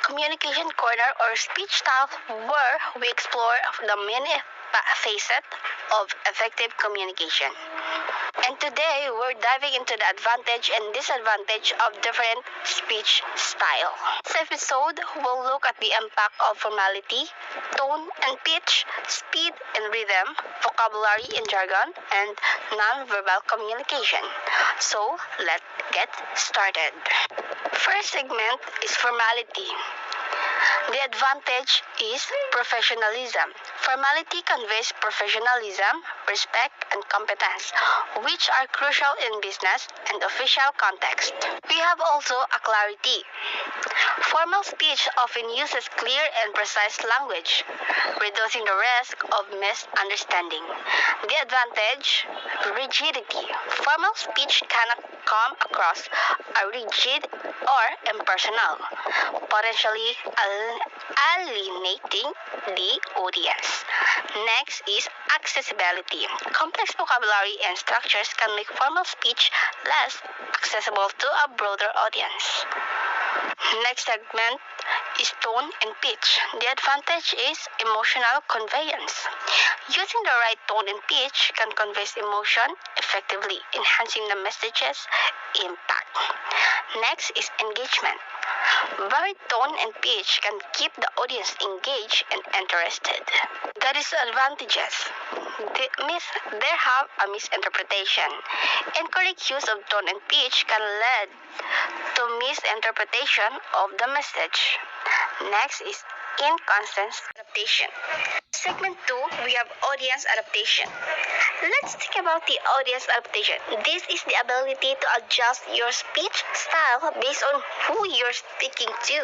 Communication Corner or Speech Style, where we explore the many facets of effective communication. And today, we're diving into the advantage and disadvantage of different speech style. This episode will look at the impact of formality, tone and pitch, speed and rhythm, vocabulary and jargon, and non-verbal communication. So, let's get started. First segment is formality. The advantage is professionalism. Formality conveys professionalism, respect, and competence, which are crucial in business and official context. We have also a clarity. Formal speech often uses clear and precise language, reducing the risk of misunderstanding. The advantage, rigidity. Formal speech cannot come across rigid or impersonal, potentially alienating the audience. Next is accessibility. Complex vocabulary and structures can make formal speech less accessible to a broader audience. Next segment is tone and pitch. The advantage is emotional conveyance. Using the right tone and pitch can convey emotion effectively, enhancing the message's impact. Next is engagement. Varied tone and pitch can keep the audience engaged and interested. The disadvantages. There have a misinterpretation. Incorrect use of tone and pitch can lead to misinterpretation of the message. Next is inconsistent adaptation. Segment 2, we have audience adaptation. Let's think about the audience adaptation. This is the ability to adjust your speech style based on who you're speaking to.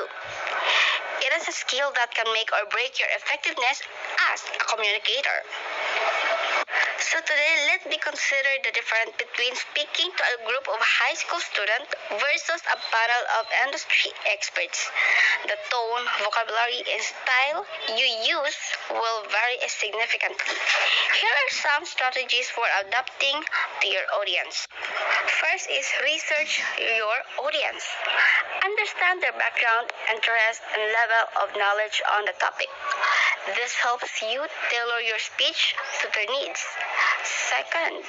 It is a skill that can make or break your effectiveness as a communicator. So today, let me consider the difference between speaking to a group of high school students versus a panel of industry experts. The tone, vocabulary, and style you use will vary significantly. Here are some strategies for adapting to your audience. First is research your audience. Understand their background, interest, and level of knowledge on the topic. This helps you tailor your speech to their needs. Second,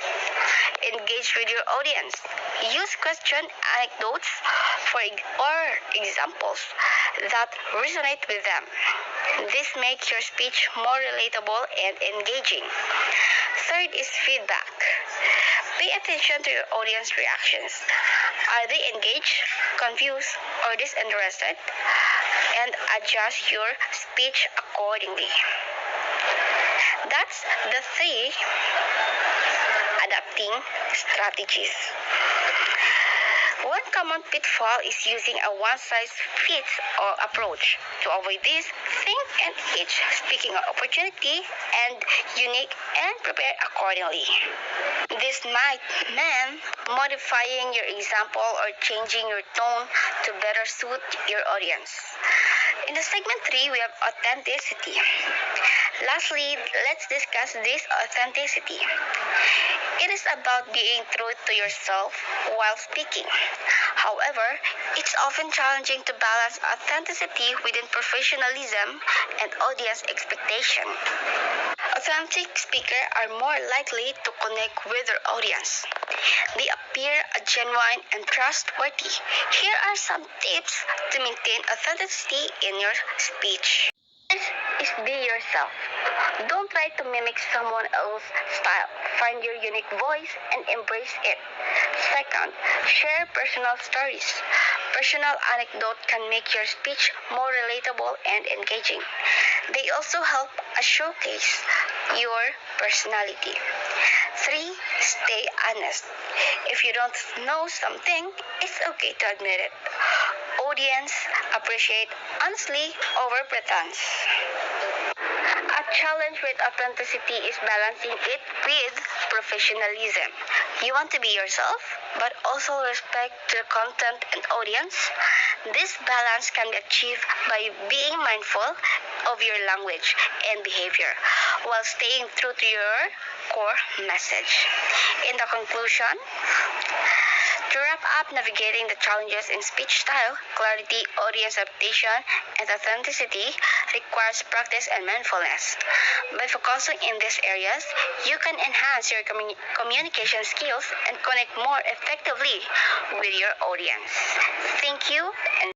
engage with your audience. Use question anecdotes or examples that resonate with them. This makes your speech more relatable and engaging. Third is feedback. Pay attention to your audience reactions. Are they engaged, confused, or disinterested? And adjust your speech accordingly. That's the 3 adapting strategies. One common pitfall is using a one-size-fits-all approach. To avoid this, think and each speaking opportunity and unique and prepare accordingly. This might mean modifying your example or changing your tone to better suit your audience. In the segment 3, we have authenticity. Lastly, let's discuss this authenticity. It is about being true to yourself while speaking. However, it's often challenging to balance authenticity within professionalism and audience expectation. Authentic speakers are more likely to connect with their audience. They appear genuine and trustworthy. Here are some tips to maintain authenticity in your speech. First is be yourself. Don't try to mimic someone else's style. Find your unique voice and embrace it. Second, share personal stories. Personal anecdote can make your speech more relatable and engaging. They also help showcase your personality. 3. Stay honest. If you don't know something, it's okay to admit it. Audience appreciate honesty over pretense. A challenge with authenticity is balancing it with professionalism. You want to be yourself, but also respect the content and audience. This balance can be achieved by being mindful of your language and behavior while staying true to your core message. In the conclusion, to wrap up, navigating the challenges in speech style, clarity, audience adaptation, and authenticity requires practice and mindfulness. By focusing in these areas, you can enhance your communication skills and connect more effectively with your audience. Thank you and